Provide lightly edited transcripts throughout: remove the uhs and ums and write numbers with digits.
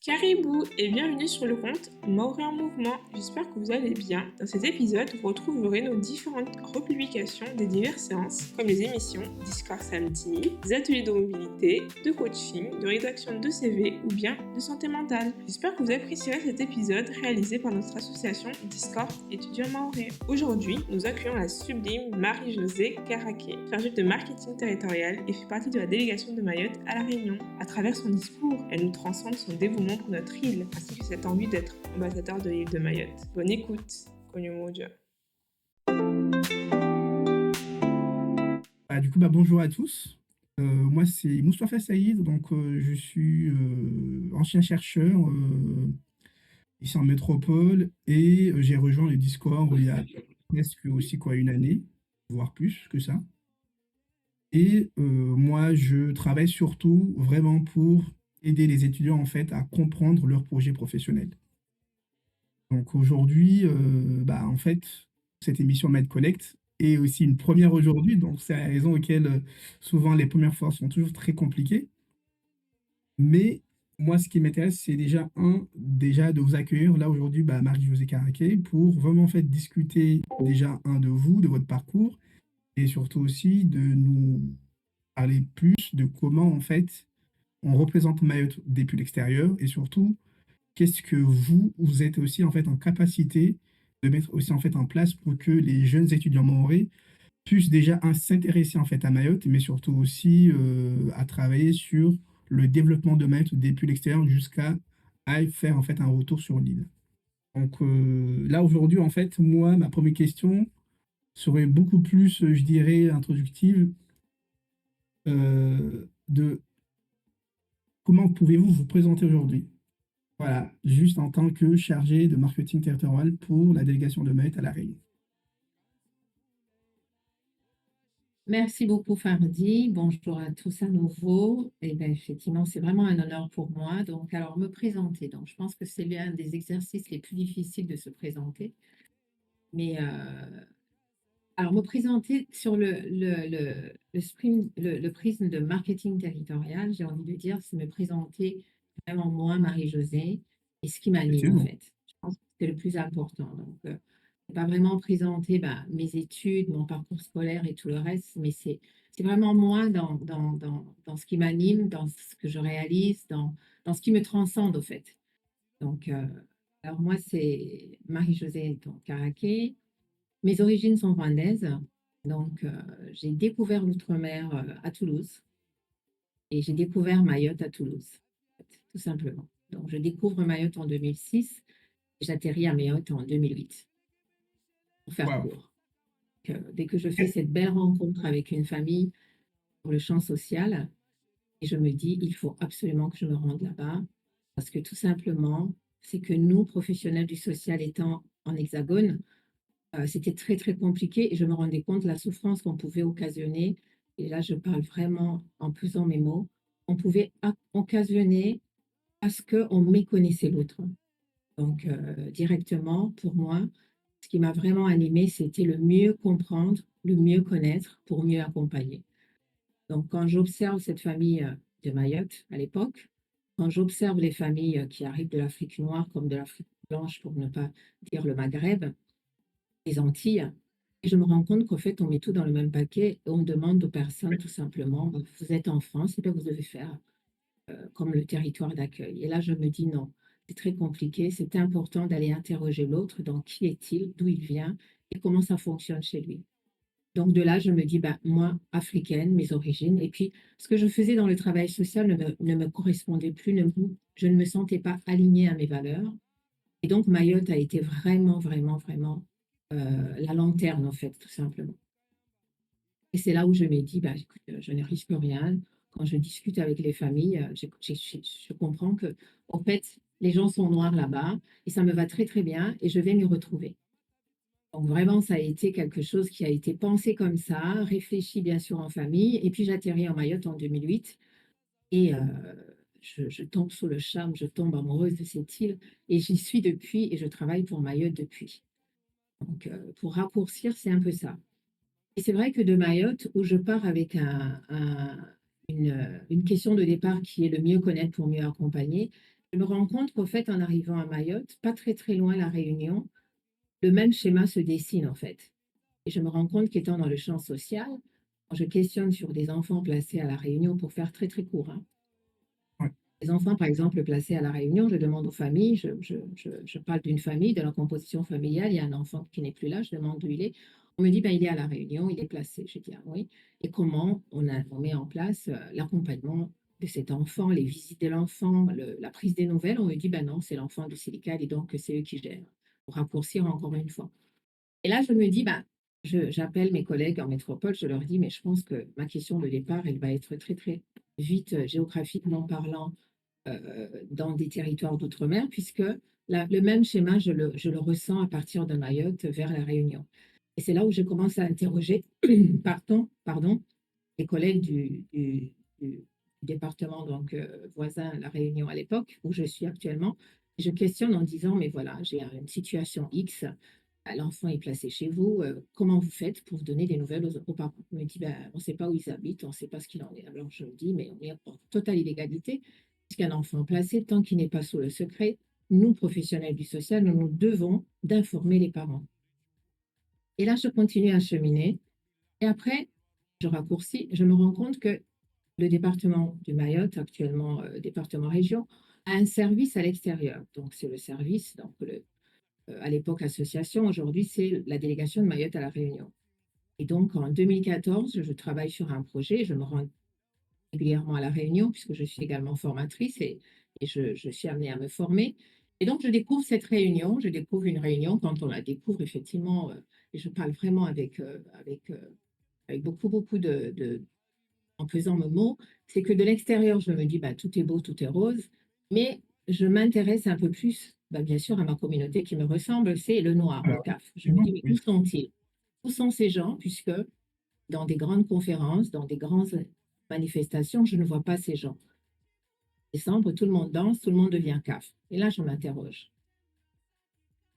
Caribou et bienvenue sur le compte Maoré en Mouvement. J'espère que vous allez bien. Dans cet épisode, vous retrouverez nos différentes republications des diverses séances, comme les émissions Discord Samedi, des ateliers de mobilité, de coaching, de rédaction de CV ou bien de santé mentale. J'espère que vous apprécierez cet épisode réalisé par notre association Discord étudiants maorais. Aujourd'hui, nous accueillons la sublime Marie-Josée Caraquet, chargée de marketing territorial et fait partie de la délégation de Mayotte à La Réunion. À travers son discours, elle nous transcende son dévouement pour notre île, ainsi que cette envie d'être ambassadeur de l'île de Mayotte. Bonne écoute, Konyomodia. Bonjour à tous. Moi, c'est Moustapha Saïd, je suis ancien chercheur ici en métropole et j'ai rejoint le Discord il y a presque aussi une année, voire plus que ça. Et moi, je travaille surtout vraiment pour aider les étudiants en fait à comprendre leur projet professionnel. Donc aujourd'hui, en fait, cette émission Med Connect est aussi une première aujourd'hui, donc c'est la raison auquel souvent les premières fois sont toujours très compliquées. Mais moi, ce qui m'intéresse, c'est déjà de vous accueillir là aujourd'hui, Marie-Josée Caraquet, pour vraiment en fait discuter déjà de vous, de votre parcours, et surtout aussi de nous parler plus de comment en fait on représente Mayotte depuis l'extérieur, et surtout qu'est-ce que vous êtes aussi en fait en capacité de mettre aussi en fait en place pour que les jeunes étudiants mahorais puissent déjà s'intéresser en fait à Mayotte, mais surtout aussi à travailler sur le développement de Mayotte depuis l'extérieur jusqu'à faire en fait un retour sur l'île. Donc là aujourd'hui en fait moi ma première question serait beaucoup plus je dirais introductive de comment pouvez-vous vous présenter aujourd'hui? Voilà, juste en tant que chargé de marketing territorial pour la délégation de Mayotte à La Réunion. Merci beaucoup, Fardy. Bonjour à tous à nouveau. Et bien, effectivement, c'est vraiment un honneur pour moi. Donc, alors, me présenter. Donc, je pense que c'est l'un des exercices les plus difficiles de se présenter. Mais, alors, me présenter sur le prisme de marketing territorial, j'ai envie de dire, c'est me présenter vraiment moi, Marie-Josée, et ce qui m'anime, en Effectivement. fait. Je pense que c'est le plus important. Donc, pas vraiment présenter mes études, mon parcours scolaire et tout le reste, mais c'est vraiment moi dans ce qui m'anime, dans ce que je réalise, dans ce qui me transcende, au fait. Donc, alors moi, c'est Marie-Josée Caraquet. Mes origines sont rwandaises. Donc, j'ai découvert l'outre-mer à Toulouse et j'ai découvert Mayotte à Toulouse, en fait, tout simplement. Donc, je découvre Mayotte en 2006 et j'atterris à Mayotte en 2008, pour faire Waouh. court. Dès que je fais cette belle rencontre avec une famille pour le champ social, et je me dis, il faut absolument que je me rende là-bas, parce que tout simplement, c'est que nous, professionnels du social étant en hexagone, c'était très, très compliqué et je me rendais compte de la souffrance qu'on pouvait occasionner. Et là, je parle vraiment en pesant mes mots. On pouvait occasionner parce qu'on méconnaissait l'autre. Donc, directement, pour moi, ce qui m'a vraiment animée, c'était le mieux comprendre, le mieux connaître pour mieux accompagner. Donc, quand j'observe cette famille de Mayotte à l'époque, quand j'observe les familles qui arrivent de l'Afrique noire comme de l'Afrique blanche, pour ne pas dire le Maghreb, les Antilles, et je me rends compte qu'en fait, on met tout dans le même paquet et on demande aux personnes tout simplement, vous êtes en France, et bien vous devez faire comme le territoire d'accueil. Et là, je me dis non, c'est très compliqué, c'est important d'aller interroger l'autre, dans qui est-il, d'où il vient et comment ça fonctionne chez lui. Donc de là, je me dis, moi, africaine, mes origines, et puis ce que je faisais dans le travail social ne me correspondait plus, je ne me sentais pas alignée à mes valeurs. Et donc Mayotte a été vraiment, vraiment, vraiment la lanterne, en fait, tout simplement. Et c'est là où je me dis, écoute, je ne risque rien. Quand je discute avec les familles, je comprends que, en fait, les gens sont noirs là-bas et ça me va très, très bien et je vais m'y retrouver. Donc vraiment, ça a été quelque chose qui a été pensé comme ça, réfléchi bien sûr en famille. Et puis j'atterris en Mayotte en 2008 et je tombe sous le charme, je tombe amoureuse de cette île et j'y suis depuis et je travaille pour Mayotte depuis. Donc pour raccourcir, c'est un peu ça. Et c'est vrai que de Mayotte, où je pars avec une question de départ qui est le mieux connaître pour mieux accompagner, je je me rends compte qu'au fait, en arrivant à Mayotte, pas très très loin La Réunion, le même schéma se dessine en fait. Et je me rends compte qu'étant dans le champ social, quand je questionne sur des enfants placés à La Réunion, pour faire très très court, hein, Ouais. les enfants, par exemple, placés à La Réunion, je demande aux familles, je parle d'une famille, de la composition familiale, il y a un enfant qui n'est plus là, je demande où il est. On me dit, ben, il est à La Réunion, il est placé. Je dis, ah oui. Et comment on met en place l'accompagnement de cet enfant, les visites de l'enfant, la prise des nouvelles? On me dit, ben non, c'est l'enfant du Silical et donc c'est eux qui gèrent, pour raccourcir encore une fois. Et là, je me dis, ben, j'appelle mes collègues en métropole, je leur dis, mais je pense que ma question de départ, elle va être très, très vite, géographiquement parlant, dans des territoires d'outre-mer, puisque le même schéma, je le ressens à partir de Mayotte vers La Réunion. Et c'est là où je commence à interroger pardon, les collègues du département donc, voisin La Réunion à l'époque, où je suis actuellement. Je questionne en disant, mais voilà, j'ai une situation X, l'enfant est placé chez vous, comment vous faites pour donner des nouvelles aux parents? On me dit, ben, on ne sait pas où ils habitent, on ne sait pas ce qu'il en est. Alors je me dis, mais on est en totale illégalité, puisqu'un enfant placé, tant qu'il n'est pas sous le secret, nous, professionnels du social, nous nous devons d'informer les parents. Et là, je continue à cheminer. Et après, je raccourcis, je me rends compte que le département du Mayotte, actuellement département région, a un service à l'extérieur. Donc, c'est le service, donc à l'époque association, aujourd'hui, c'est la délégation de Mayotte à La Réunion. Et donc, en 2014, je travaille sur un projet, je me rends régulièrement à La Réunion, puisque je suis également formatrice et je suis amenée à me former. Et donc, je découvre cette réunion, je découvre une réunion, quand on la découvre, effectivement, et je parle vraiment avec beaucoup, beaucoup en pesant mes mots, c'est que de l'extérieur, je me dis, bah, tout est beau, tout est rose, mais je m'intéresse un peu plus, bah, bien sûr, à ma communauté qui me ressemble, c'est le noir, le Alors, CAF. Je me effectivement, dis, mais où oui. sont-ils? Où sont ces gens? Puisque dans des grandes conférences, dans des grandes manifestations, je ne vois pas ces gens. Décembre, tout le monde danse, tout le monde devient CAF. Et là, je m'interroge.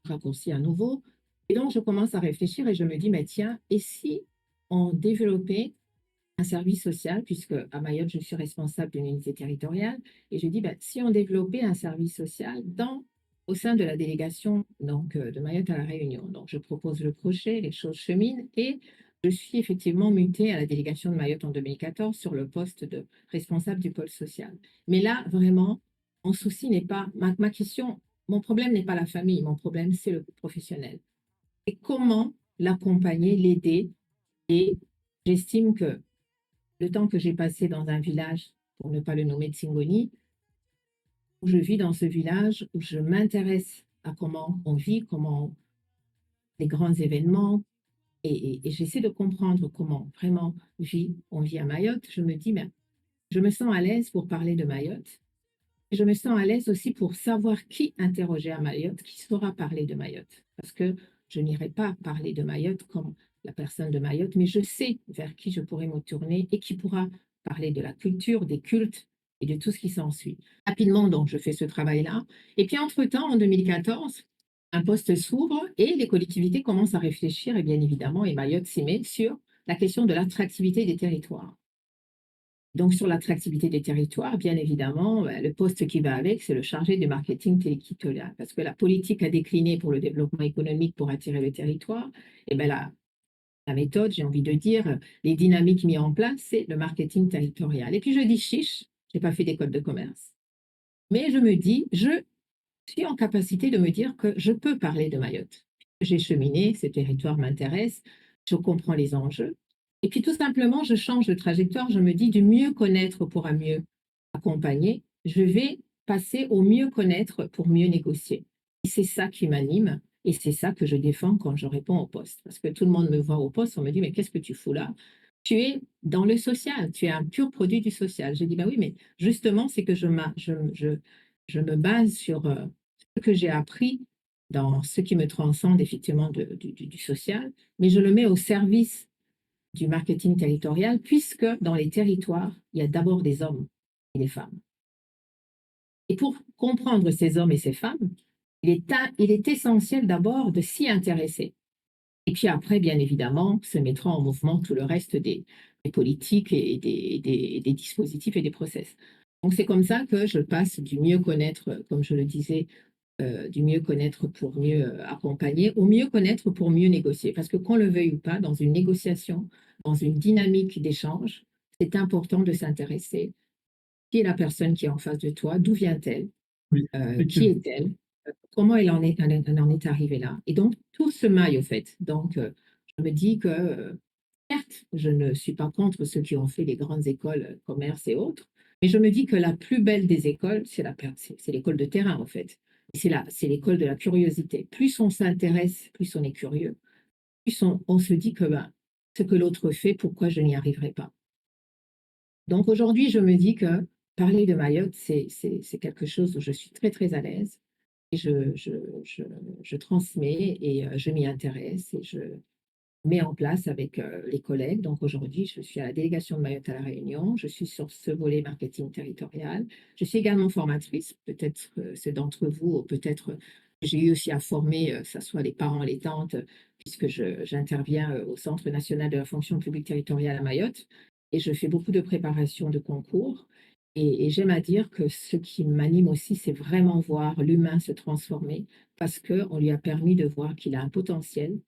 Je raccourcis à nouveau. Et donc, je commence à réfléchir et je me dis, mais tiens, et si on développait un service social, puisque à Mayotte, je suis responsable d'une unité territoriale, et je dis, ben, si on développait un service social au sein de la délégation donc, de Mayotte à La Réunion. Donc, je propose le projet, les choses cheminent, et je suis effectivement mutée à la délégation de Mayotte en 2014 sur le poste de responsable du pôle social. Mais là, vraiment, mon souci n'est pas, ma question, mon problème n'est pas la famille, mon problème, c'est le professionnel. Et comment l'accompagner, l'aider, et j'estime que le temps que j'ai passé dans un village, pour ne pas le nommer Tsingoni, où je vis dans ce village, où je m'intéresse à comment on vit, comment les grands événements, et j'essaie de comprendre comment vraiment on vit à Mayotte, je me dis, ben, je me sens à l'aise pour parler de Mayotte. Et je me sens à l'aise aussi pour savoir qui interroger à Mayotte, qui saura parler de Mayotte. Parce que je n'irai pas parler de Mayotte comme la personne de Mayotte, mais je sais vers qui je pourrais me tourner et qui pourra parler de la culture, des cultes et de tout ce qui s'ensuit. Rapidement, donc, je fais ce travail-là. Et puis, entre-temps, en 2014, un poste s'ouvre et les collectivités commencent à réfléchir, et bien évidemment, et Mayotte s'y met sur la question de l'attractivité des territoires. Donc, sur l'attractivité des territoires, bien évidemment, le poste qui va avec, c'est le chargé du marketing territorial. Parce que la politique a décliné pour le développement économique pour attirer le territoire. Et bien la méthode, j'ai envie de dire, les dynamiques mises en place, c'est le marketing territorial. Et puis, je dis chiche, je n'ai pas fait d'école de commerce. Mais je me dis, je suis en capacité de me dire que je peux parler de Mayotte. J'ai cheminé, ce territoire m'intéresse, je comprends les enjeux. Et puis tout simplement, je change de trajectoire, je me dis du mieux connaître pour un mieux accompagner, je vais passer au mieux connaître pour mieux négocier. Et c'est ça qui m'anime et c'est ça que je défends quand je réponds au poste. Parce que tout le monde me voit au poste, on me dit, mais qu'est-ce que tu fous là? Tu es dans le social, tu es un pur produit du social. Je dis, bah oui, mais justement, c'est que je me base sur ce que j'ai appris dans ce qui me transcende effectivement du social, mais je le mets au service du marketing territorial, puisque dans les territoires, il y a d'abord des hommes et des femmes. Et pour comprendre ces hommes et ces femmes, il est essentiel d'abord de s'y intéresser. Et puis après, bien évidemment, se mettra en mouvement tout le reste des politiques et des dispositifs et des process. Donc, c'est comme ça que je passe du mieux connaître, comme je le disais, du mieux connaître pour mieux accompagner, au mieux connaître pour mieux négocier. Parce que qu'on le veuille ou pas, dans une négociation, dans une dynamique d'échange, c'est important de s'intéresser. Qui est la personne qui est en face de toi? D'où vient-elle? Oui, Qui effectivement. est-elle? Comment elle en est arrivée là? Et donc, tout se maille au fait. Donc, je me dis que, certes, je ne suis pas contre ceux qui ont fait les grandes écoles, commerce et autres, mais je me dis que la plus belle des écoles, c'est l'école de terrain, en fait. C'est l'école de la curiosité. Plus on s'intéresse, plus on est curieux, plus on se dit que ben, ce que l'autre fait, pourquoi je n'y arriverai pas? Donc aujourd'hui, je me dis que parler de Mayotte, c'est quelque chose où je suis très, très à l'aise et je transmets et je m'y intéresse et je mets en place avec les collègues. Donc aujourd'hui, je suis à la délégation de Mayotte à La Réunion. Je suis sur ce volet marketing territorial. Je suis également formatrice. Peut-être c'est d'entre vous, ou peut-être j'ai eu aussi à former, que ce soit les parents, les tantes, puisque j'interviens au Centre national de la fonction publique territoriale à Mayotte et je fais beaucoup de préparation de concours. Et j'aime à dire que ce qui m'anime aussi, c'est vraiment voir l'humain se transformer parce qu'on lui a permis de voir qu'il a un potentiel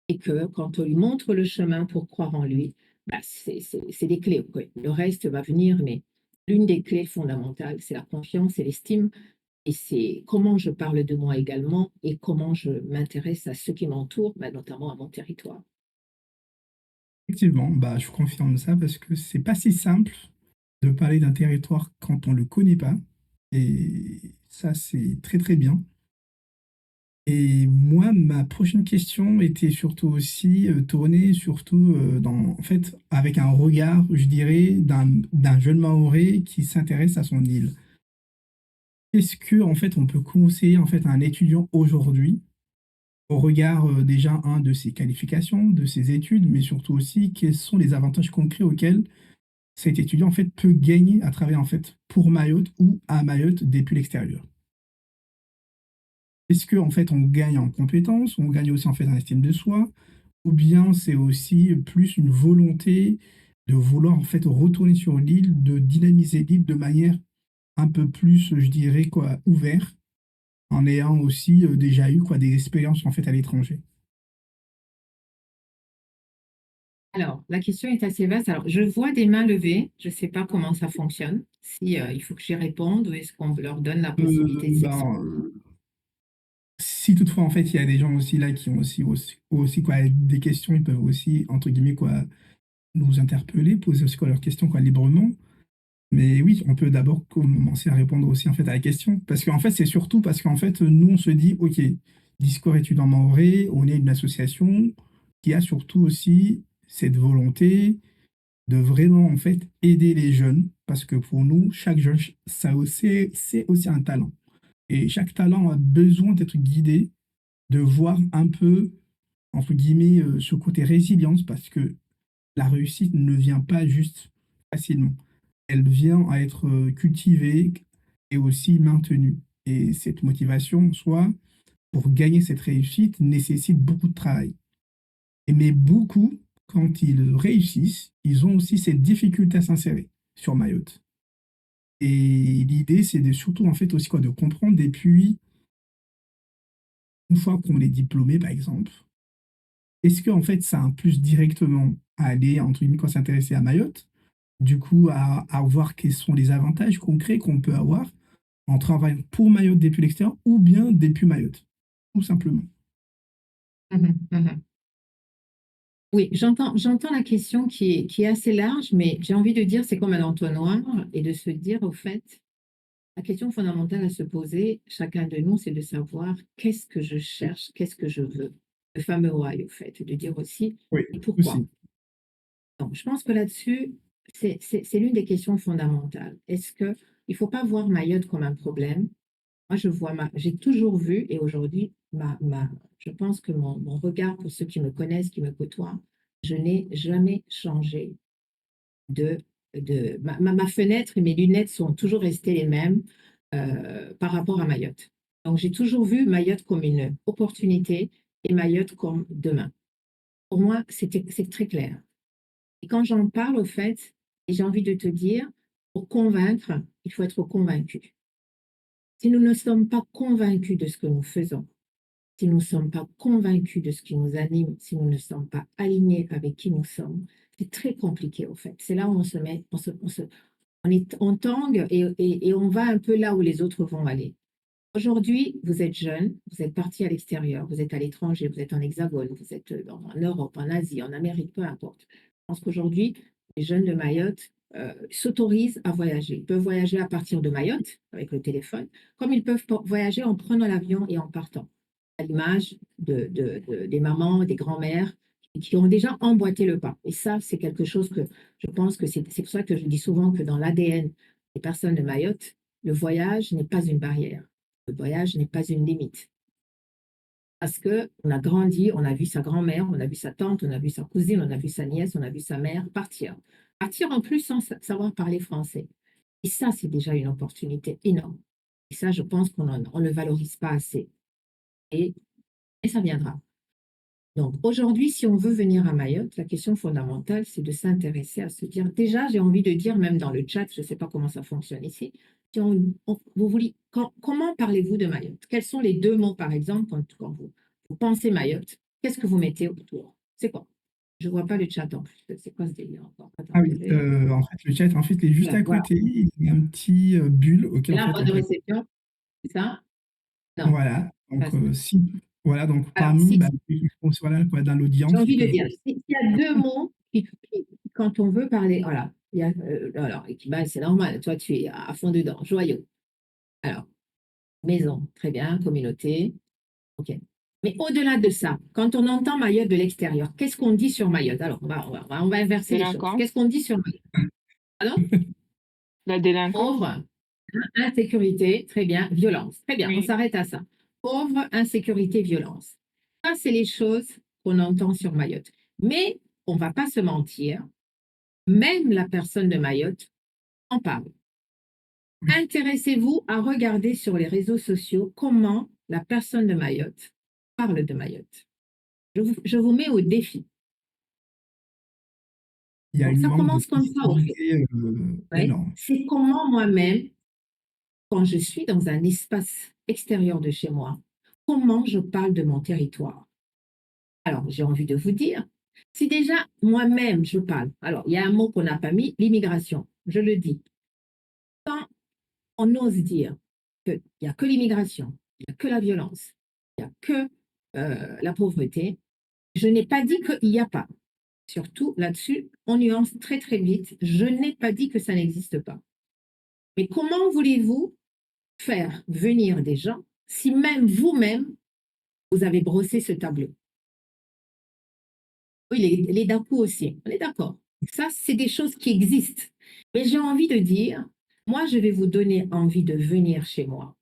et que quand on lui montre le chemin pour croire en lui, bah, c'est des clés, quoi. Le reste va venir, mais l'une des clés fondamentales, c'est la confiance et l'estime. Et c'est comment je parle de moi également et comment je m'intéresse à ceux qui m'entourent, bah, notamment à mon territoire. Effectivement, bah, je confirme ça parce que c'est pas si simple de parler d'un territoire quand on le connaît pas et ça, c'est très, très bien. Et moi, ma prochaine question était surtout aussi, tournée surtout, dans en fait, avec un regard, je dirais, d'un jeune Mahorais qui s'intéresse à son île. Est-ce que en fait, on peut conseiller, en fait, à un étudiant aujourd'hui, au regard, déjà, de ses qualifications, de ses études, mais surtout aussi, quels sont les avantages concrets auxquels cet étudiant, en fait, peut gagner à travailler, en fait, pour Mayotte ou à Mayotte depuis l'extérieur? Est-ce que en fait, on gagne en compétences, on gagne aussi, en fait, en estime de soi? Ou bien c'est aussi plus une volonté de vouloir en fait retourner sur l'île, de dynamiser l'île de manière un peu plus, je dirais quoi, ouvert, en ayant aussi, déjà eu quoi, des expériences en fait à l'étranger? Alors, la question est assez vaste. Alors, je vois des mains levées. Je ne sais pas comment ça fonctionne. Si, il faut que j'y réponde ou est-ce qu'on leur donne la possibilité de s'exprimer? Ben, si toutefois en fait il y a des gens aussi là qui ont aussi quoi des questions, ils peuvent aussi entre guillemets quoi, nous interpeller, poser aussi quoi leurs questions quoi librement. Mais oui, on peut d'abord commencer à répondre aussi en fait à la question. Parce qu'en fait, c'est surtout parce qu'en fait, nous, on se dit, OK, Discord étudiants mahorais, on est une association qui a surtout aussi cette volonté de vraiment en fait aider les jeunes. Parce que pour nous, chaque jeune, c'est aussi un talent. Et chaque talent a besoin d'être guidé, de voir un peu, entre guillemets, ce côté résilience, parce que la réussite ne vient pas juste facilement. Elle vient à être, cultivée et aussi maintenue et cette motivation en soi, pour gagner cette réussite, nécessite beaucoup de travail et mais beaucoup, quand ils réussissent, ils ont aussi cette difficulté à s'insérer sur Mayotte et l'idée, c'est de surtout, en fait, aussi quoi, de comprendre et puis, une fois qu'on est diplômé, par exemple, est-ce qu'en fait, ça a un plus directement à aller, entre guillemets, quoi, «s'intéresser» à Mayotte? Du coup, à voir quels sont les avantages concrets qu'on peut avoir en travaillant pour Mayotte depuis l'extérieur ou bien depuis Mayotte, tout simplement. Mhm, mhm. Oui, j'entends la question qui est assez large, mais j'ai envie de dire c'est comme un entonnoir et de se dire au fait, la question fondamentale à se poser, chacun de nous, c'est de savoir qu'est-ce que je cherche, qu'est-ce que je veux. Le fameux why, au fait, de dire aussi Oui, et pourquoi. aussi. Donc, je pense que là-dessus, c'est l'une des questions fondamentales. Est-ce que il faut pas voir Mayotte comme un problème? Moi, j'ai toujours vu, et aujourd'hui, je pense que mon regard pour ceux qui me connaissent, qui me côtoient, je n'ai jamais changé de, ma fenêtre et mes lunettes sont toujours restées les mêmes par rapport à Mayotte. Donc, j'ai toujours vu Mayotte comme une opportunité et Mayotte comme demain. Pour moi, c'est très clair. Et quand j'en parle, au fait, et j'ai envie de te dire, Pour convaincre, il faut être convaincu. Si nous ne sommes pas convaincus de ce que nous faisons, si nous ne sommes pas convaincus de ce qui nous anime, si nous ne sommes pas alignés avec qui nous sommes, c'est très compliqué au fait. C'est là où on se met, on tangue et on va un peu là où les autres vont aller. Aujourd'hui, vous êtes jeune, vous êtes parti à l'extérieur, vous êtes à l'étranger, vous êtes en Hexagone, vous êtes en Europe, en Asie, en Amérique, peu importe. Je pense qu'aujourd'hui, les jeunes de Mayotte s'autorisent à voyager. Ils peuvent voyager à partir de Mayotte avec le téléphone, comme ils peuvent voyager en prenant l'avion et en partant. À l'image des mamans, des grands-mères qui ont déjà emboîté le pas. Et ça, c'est quelque chose que je pense que c'est pour ça que je dis souvent que dans l'ADN des personnes de Mayotte, le voyage n'est pas une barrière. Le voyage n'est pas une limite. Parce qu'on a grandi, on a vu sa grand-mère, on a vu sa tante, on a vu sa cousine, on a vu sa nièce, on a vu sa mère partir. Partir en plus sans savoir parler français. Et ça, c'est déjà une opportunité énorme. Et ça, je pense qu'on ne le valorise pas assez. Et ça viendra. Donc aujourd'hui, si on veut venir à Mayotte, la question fondamentale, c'est de s'intéresser à se dire, déjà, j'ai envie de dire, même dans le chat, je ne sais pas comment ça fonctionne ici, si vous voulez, comment parlez-vous de Mayotte? Quels sont les deux mots, par exemple, quand vous pensez Mayotte, qu'est-ce que vous mettez autour? C'est quoi? Je ne vois pas le chat en plus. C'est quoi ce délire encore? Attends, Ah oui, en fait, le chat, en fait, il est juste à voilà. côté. Il y a un petit bulle Et auquel, en là, fait, mode on de peut. réception, c'est ça? Non, Voilà. pas Donc, ça. voilà, donc Alors, parmi, si, bah, je pense, voilà, quoi, dans j'ai l'audience qui envie de peuvent. dire, s'il y a deux mots quand on veut parler, voilà, il y a, alors, Iqbal, c'est normal, toi tu es à fond dedans, joyeux. Alors, maison, très bien, communauté, ok. Mais au-delà de ça, quand on entend Mayotte de l'extérieur, qu'est-ce qu'on dit sur Mayotte? Alors, on va inverser les choses. Qu'est-ce Délinquance, qu'on dit sur Mayotte? Alors, la délinquance, pauvre, insécurité, très bien, violence, très bien, on oui. s'arrête à ça. Pauvre, insécurité, violence. Ça, c'est les choses qu'on entend sur Mayotte. Mais on ne va pas se mentir, même la personne de Mayotte en parle. Oui, Intéressez-vous à regarder sur les réseaux sociaux comment la personne de Mayotte parle de Mayotte. Je vous mets au défi. il y a Donc, une ça manque de commence comme ça, au fait. visibilité Ouais. énorme. C'est comment moi-même, quand je suis dans un espace extérieur de chez moi, comment je parle de mon territoire. Alors, j'ai envie de vous dire, si déjà moi-même je parle, alors il y a un mot qu'on n'a pas mis, l'immigration, je le dis. Quand on ose dire qu'il n'y a que l'immigration, il n'y a que la violence, il n'y a que la pauvreté, je n'ai pas dit qu'il n'y a pas. Surtout là-dessus, on nuance très très vite. Je n'ai pas dit que ça n'existe pas. Mais comment voulez-vous faire venir des gens si même vous-même, vous avez brossé ce tableau? Oui, les DACO aussi, on est d'accord. Ça, c'est des choses qui existent. Mais j'ai envie de dire, moi, je vais vous donner envie de venir chez moi,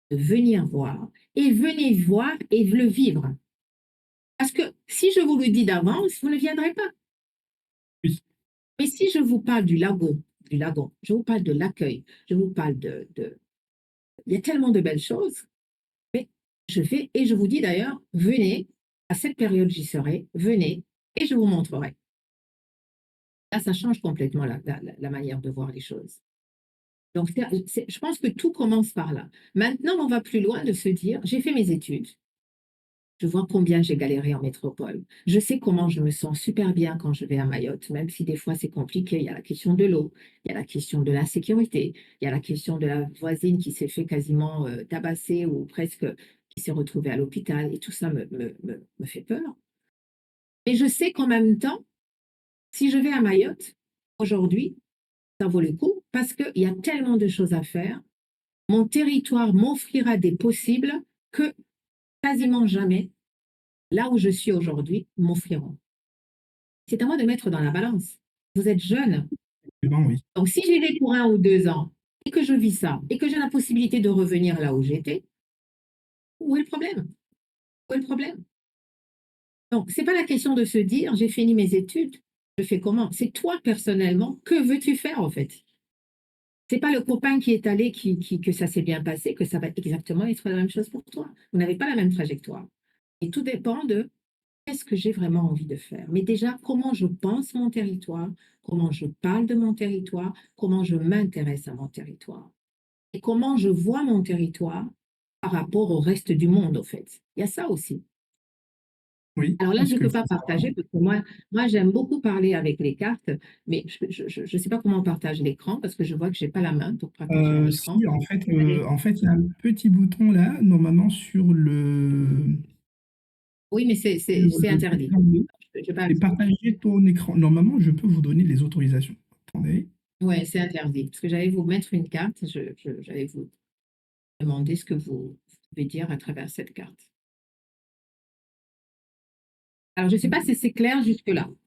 de venir voir, et venez voir et le vivre. Parce que si je vous le dis d'avance, vous ne viendrez pas. Oui, Mais si je vous parle du lagon, je vous parle de l'accueil, je vous parle il y a tellement de belles choses, mais je vais, et je vous dis d'ailleurs, venez, à cette période j'y serai, venez, et je vous montrerai. Là, ça change complètement la manière de voir les choses. Donc, je pense que tout commence par là. Maintenant, on va plus loin de se dire, j'ai fait mes études, je vois combien j'ai galéré en métropole. Je sais comment je me sens super bien quand je vais à Mayotte, même si des fois c'est compliqué. Il y a la question de l'eau, il y a la question de l'insécurité, il y a la question de la voisine qui s'est fait quasiment tabasser ou presque qui s'est retrouvée à l'hôpital. Et tout ça me fait peur. Mais je sais qu'en même temps, si je vais à Mayotte, aujourd'hui, ça vaut le coup parce qu'il y a tellement de choses à faire. Mon territoire m'offrira des possibles que quasiment jamais, là où je suis aujourd'hui, m'offriront. C'est à moi de mettre dans la balance. Vous êtes jeune, effectivement, oui. donc si j'y vais pour 1 ou 2 ans et que je vis ça et que j'ai la possibilité de revenir là où j'étais, où est le problème? Où est le problème? Donc, ce n'est pas la question de se dire, j'ai fini mes études, je fais comment? C'est toi personnellement, que veux-tu faire en fait? C'est pas le copain qui est allé que ça s'est bien passé, que ça va exactement être la même chose pour toi. Vous n'avez pas la même trajectoire. Et tout dépend de qu'est-ce que j'ai vraiment envie de faire? Mais déjà, comment je pense mon territoire, comment je parle de mon territoire, comment je m'intéresse à mon territoire et comment je vois mon territoire par rapport au reste du monde, au fait. Il y a ça aussi. Oui, Alors là, je parce ne que peux pas faut savoir. partager parce que moi j'aime beaucoup parler avec les cartes, mais je sais pas comment on partage l'écran parce que je vois que j'ai pas la main pour partager un écran. Si, en fait, il y a un petit bouton là, normalement Oui, mais sur c'est le interdit. clavier, Je peux pas c'est partager ton écran. Normalement, je peux vous donner les autorisations. Attendez. ouais, c'est interdit. Parce que j'allais vous mettre une carte, j'allais vous demander ce que vous pouvez dire à travers cette carte. Alors, je ne sais pas si c'est clair jusque-là. Si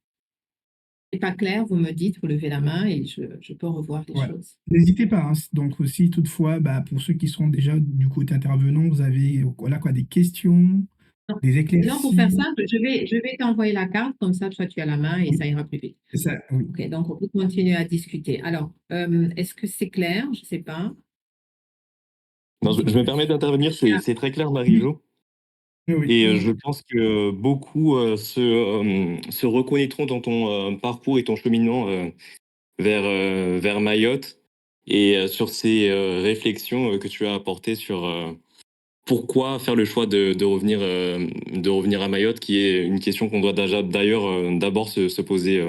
c'est pas clair, vous me dites, vous levez la main et je peux revoir les Voilà. choses. N'hésitez pas, hein. Donc aussi, toutefois, bah, pour ceux qui sont déjà du côté intervenant, vous avez voilà quoi, des questions, Non. des Sinon, pour faire éclaircies. simple, je vais t'envoyer la carte, comme ça, toi, tu as la main et Oui, ça ira plus vite. c'est ça, oui. OK, donc on peut continuer à discuter. Alors, est-ce que c'est clair? Je ne sais pas. Non, Non, ça je doit me être permets sûr. d'intervenir, Ah, c'est très clair, Oui, Marie-Jo. oui, oui. Et je oui. pense que beaucoup se reconnaîtront dans ton parcours et ton cheminement vers Mayotte et sur ces réflexions que tu as apportées sur pourquoi faire le choix de revenir à Mayotte, qui est une question qu'on doit d'ailleurs d'abord se poser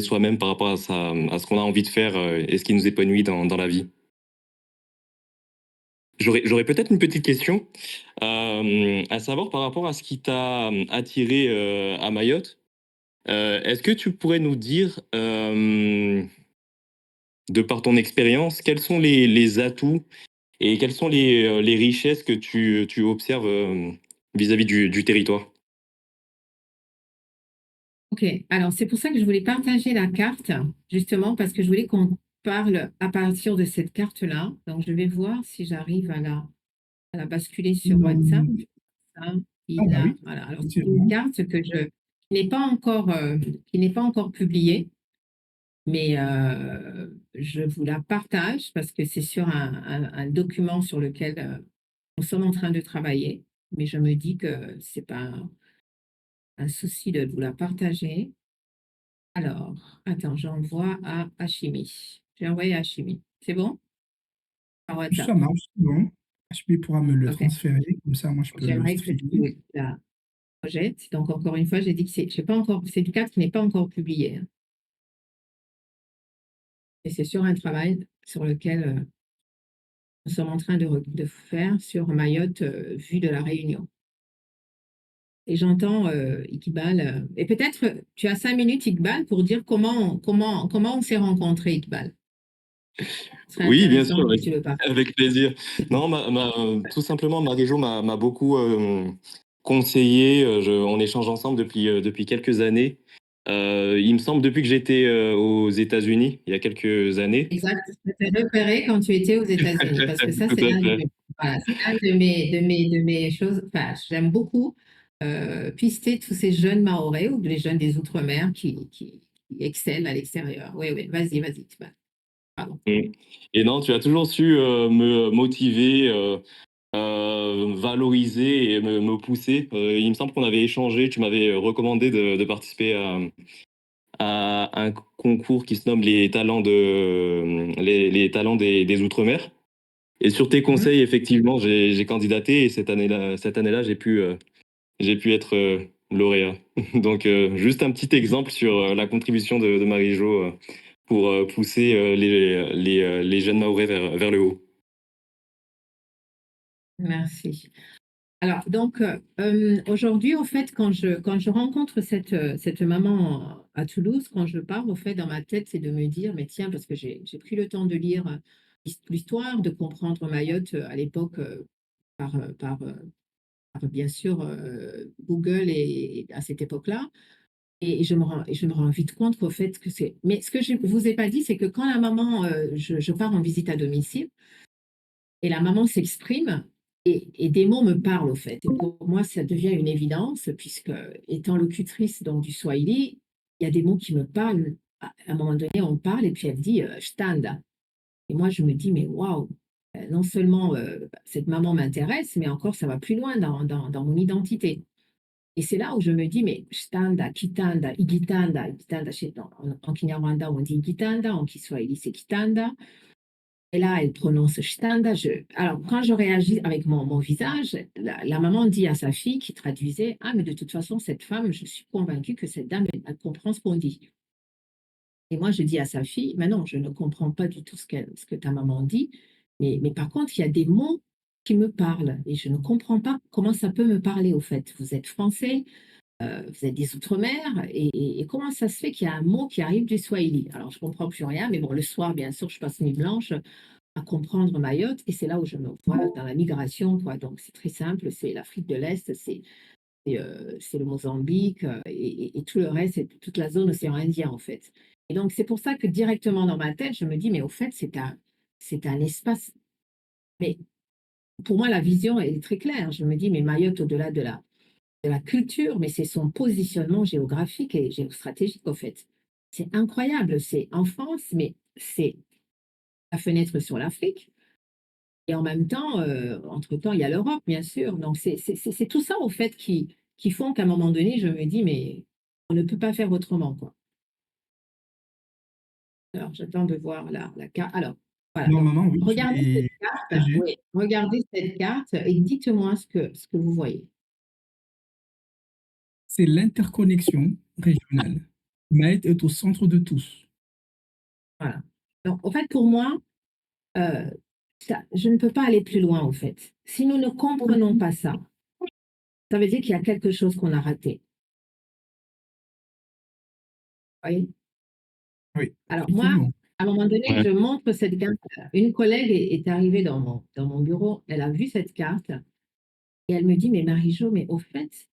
soi-même par rapport à ce qu'on a envie de faire et ce qui nous épanouit dans la vie. J'aurais peut-être une petite question, à savoir par rapport à ce qui t'a attiré à Mayotte. Est-ce que tu pourrais nous dire, de par ton expérience, quels sont les atouts et quelles sont les richesses que tu observes vis-à-vis du territoire? OK, alors c'est pour ça que je voulais partager la carte, justement, parce que je voulais qu'on parle à partir de cette carte-là. Donc, je vais voir si j'arrive à la basculer sur WhatsApp. Hum, Ça, ah il bah a, oui, voilà. Alors, c'est une entièrement. carte qui n'est pas encore publiée, mais je vous la partage parce que c'est sur un document sur lequel nous sommes en train de travailler. Mais je me dis que c'est pas un souci de vous la partager. Alors, attends, j'envoie à Hachimi. J'ai envoyé à Hachimi. C'est bon? Par Ça WhatsApp. marche, c'est bon. HP pourra me le OK. transférer, comme ça, moi, je peux le J'aimerais que streamer. tu la projettes. Donc, encore une fois, j'ai dit que c'est pas encore, c'est une carte qui n'est pas encore publiée, hein. Et c'est sur un travail sur lequel nous sommes en train de faire sur Mayotte vue de la Réunion. Et j'entends Iqbal. Et peut-être tu as 5 minutes, Iqbal, pour dire comment on s'est rencontrés, Iqbal. Ce serait Oui, bien intéressant sûr, que tu le partages. avec plaisir. Non, tout simplement, Marie-Jo m'a beaucoup conseillé. On échange ensemble depuis quelques années. Il me semble depuis que j'étais aux États-Unis, il y a quelques années. Exact. Je t'ai repéré quand tu étais aux États-Unis, parce que ça, Tout c'est à l'un fait. voilà, c'est l'un de mes choses. Enfin, j'aime beaucoup pister tous ces jeunes Mahorais ou les jeunes des Outre-mer qui excellent à l'extérieur. Oui, oui, vas-y, pardon. Mm. Et non, tu as toujours su me motiver, valoriser et me pousser. Il me semble qu'on avait échangé, tu m'avais recommandé de participer à un concours qui se nomme les talents des Outre-mer. Et sur tes Mhm. conseils, effectivement, j'ai candidaté et cette année-là, j'ai pu être lauréat. Donc, juste un petit exemple sur la contribution de Marie-Jo pour pousser les jeunes Mahorais vers le haut. Merci. Alors, donc, aujourd'hui, en fait, quand je rencontre cette maman à Toulouse, quand je pars, au fait, dans ma tête, c'est de me dire, mais tiens, parce que j'ai pris le temps de lire l'histoire, de comprendre Mayotte à l'époque par, euh, par, euh, par, bien sûr, Google et à cette époque-là. Et je me rends vite compte qu'au fait que c'est. Mais ce que je ne vous ai pas dit, c'est que quand la maman, je pars en visite à domicile, et la maman s'exprime et des mots me parlent au fait. Et pour moi, ça devient une évidence puisque étant locutrice donc, du Swahili, il y a des mots qui me parlent. À un moment donné, on parle et puis elle dit stand. Et moi, je me dis, mais waouh, non seulement cette maman m'intéresse, mais encore ça va plus loin dans mon identité. Et c'est là où je me dis, mais Standa, Kitanda, Igitanda, Igitanda, en Kinyarwanda, on dit Igitanda, en Kiswahili, c'est Kitanda. Et là, elle prononce Standa. Alors, quand je réagis avec mon visage, la maman dit à sa fille qui traduisait, ah, mais de toute façon, cette femme, je suis convaincue que cette dame, elle comprend ce qu'on dit. Et moi, je dis à sa fille, mais non, je ne comprends pas du tout ce que ta maman dit, mais par contre, il y a des mots qui me parlent et je ne comprends pas comment ça peut me parler au fait. Vous êtes français, vous êtes des Outre-mer, et comment ça se fait qu'il y a un mot qui arrive du Swahili? Alors, je ne comprends plus rien, mais bon, le soir, bien sûr, je passe nuit blanche à comprendre Mayotte, et c'est là où je me vois dans la migration, quoi. Donc, c'est très simple, c'est l'Afrique de l'Est, c'est le Mozambique, et tout le reste, c'est toute la zone océan Indien, en fait. Et donc, c'est pour ça que directement dans ma tête, je me dis, mais au fait, c'est un espace. Mais pour moi, la vision, elle est très claire. Je me dis, mais Mayotte, au-delà de la culture, mais c'est son positionnement géographique et géostratégique, en fait. C'est incroyable. C'est en France, mais c'est la fenêtre sur l'Afrique. Et en même temps, entre-temps, il y a l'Europe, bien sûr. Donc, c'est tout ça, au fait, qui font qu'à un moment donné, je me dis, mais on ne peut pas faire autrement, quoi. Alors, j'attends de voir la carte. Alors, voilà. Donc, Normalement, oui, tu regardez cette es carte. partagé. Oui, regardez cette carte et dites-moi ce que vous voyez. C'est l'interconnexion régionale. Mayotte est au centre de tous. Voilà. Donc, en fait, pour moi, euh, je ne peux pas aller plus loin, en fait. Si nous ne comprenons pas ça, ça veut dire qu'il y a quelque chose qu'on a raté. Vous voyez? Oui, Alors, moi, effectivement. à un moment donné, Ouais. je montre cette carte. Une collègue est arrivée dans mon bureau, elle a vu cette carte et elle me dit, mais Marie-Jo, mais au fait,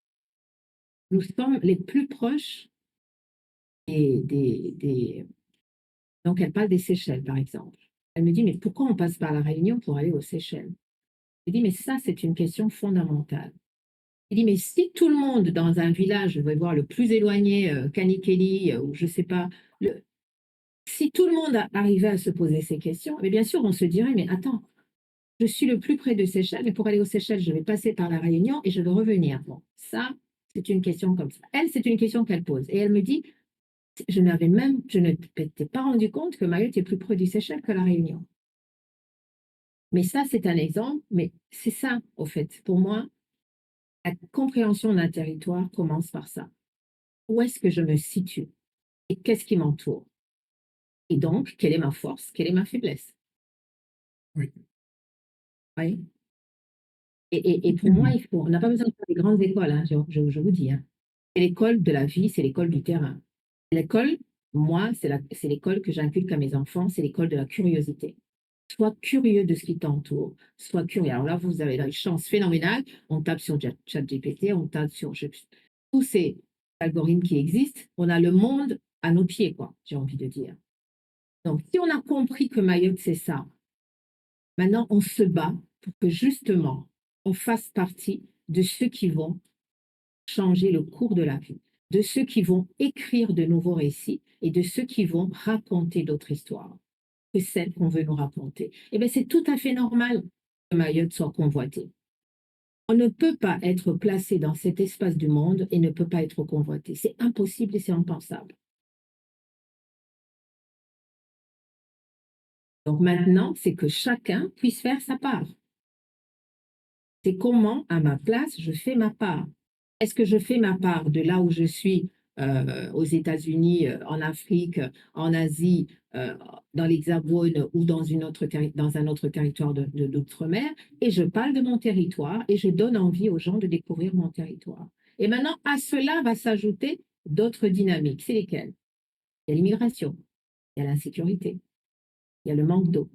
nous sommes les plus proches des. Donc, elle parle des Seychelles, par exemple. Elle me dit, mais pourquoi on passe par la Réunion pour aller aux Seychelles? Je dis, mais ça, c'est une question fondamentale. Il dit, mais si tout le monde dans un village, je vais voir le plus éloigné, Kanikeli, ou je ne sais pas, si tout le monde arrivait à se poser ces questions, mais bien sûr, on se dirait, mais attends, je suis le plus près de Seychelles, mais pour aller aux Seychelles, je vais passer par la Réunion et je vais revenir. Bon, ça, c'est une question comme ça. Elle, c'est une question qu'elle pose. Et elle me dit, je ne m'étais pas rendu compte que Mayotte est plus près du Seychelles que la Réunion. Mais ça, c'est un exemple, mais c'est ça, au fait. Pour moi, la compréhension d'un territoire commence par ça. Où est-ce que je me situe? Et qu'est-ce qui m'entoure? Et donc, quelle est ma force? Quelle est ma faiblesse? Oui, Oui. Et pour moi, effectivement. on n'a pas besoin de faire des grandes écoles, hein, je vous dis. Hein. C'est l'école de la vie, c'est l'école du terrain. L'école, moi, c'est l'école que j'inculque à mes enfants, c'est l'école de la curiosité. Sois curieux de ce qui t'entoure, sois curieux. Alors là, vous avez la chance phénoménale, on tape sur ChatGPT, on tape sur tous ces algorithmes qui existent, on a le monde à nos pieds, quoi, j'ai envie de dire. Donc, si on a compris que Mayotte, c'est ça, maintenant, on se bat pour que justement, on fasse partie de ceux qui vont changer le cours de la vie, de ceux qui vont écrire de nouveaux récits et de ceux qui vont raconter d'autres histoires que celles qu'on veut nous raconter. Eh bien, c'est tout à fait normal que Mayotte soit convoitée. On ne peut pas être placé dans cet espace du monde et ne peut pas être convoité. C'est impossible et c'est impensable. Donc maintenant, c'est que chacun puisse faire sa part. C'est comment, à ma place, je fais ma part. Est-ce que je fais ma part de là où je suis aux États-Unis, en Afrique, en Asie, dans l'Hexagone ou dans un autre territoire d'outre-mer, et je parle de mon territoire et je donne envie aux gens de découvrir mon territoire. Et maintenant, à cela va s'ajouter d'autres dynamiques. C'est lesquelles? Il y a l'immigration, il y a l'insécurité, il y a le manque d'eau.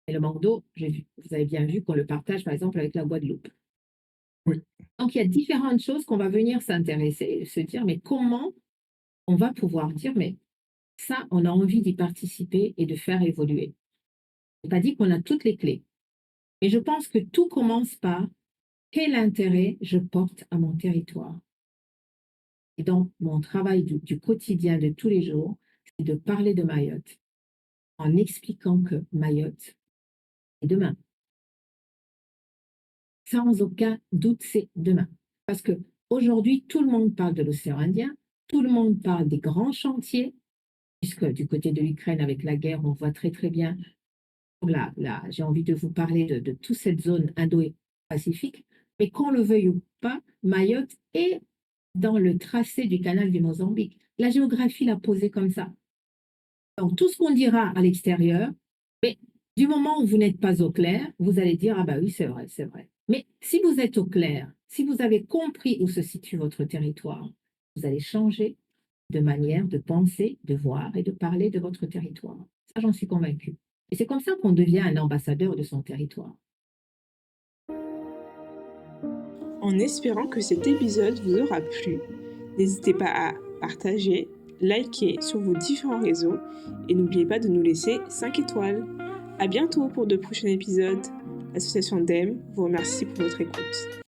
Et le manque d'eau, vous avez bien vu qu'on le partage par exemple avec la Guadeloupe. Oui, Donc, il y a différentes choses qu'on va venir s'intéresser, se dire, mais comment on va pouvoir dire, mais ça, on a envie d'y participer et de faire évoluer. Je n'ai pas dit qu'on a toutes les clés, mais je pense que tout commence par quel intérêt je porte à mon territoire. Et donc, mon travail du quotidien de tous les jours, c'est de parler de Mayotte en expliquant que Mayotte est demain. Sans aucun doute, c'est demain. Parce que Aujourd'hui, tout le monde parle de l'océan Indien, tout le monde parle des grands chantiers, puisque du côté de l'Ukraine, avec la guerre, on voit très très bien. Là, j'ai envie de vous parler de toute cette zone Indo-Pacifique, mais qu'on le veuille ou pas, Mayotte est dans le tracé du canal du Mozambique. La géographie l'a posé comme ça. Donc, tout ce qu'on dira à l'extérieur, mais du moment où vous n'êtes pas au clair, vous allez dire, ah bah oui, c'est vrai, c'est vrai. Mais si vous êtes au clair, si vous avez compris où se situe votre territoire, vous allez changer de manière de penser, de voir et de parler de votre territoire. Ça, j'en suis convaincue. Et c'est comme ça qu'on devient un ambassadeur de son territoire. En espérant que cet épisode vous aura plu, n'hésitez pas à partager, liker sur vos différents réseaux et n'oubliez pas de nous laisser 5 étoiles. À bientôt pour de prochains épisodes. L'association DEM vous remercie pour votre écoute.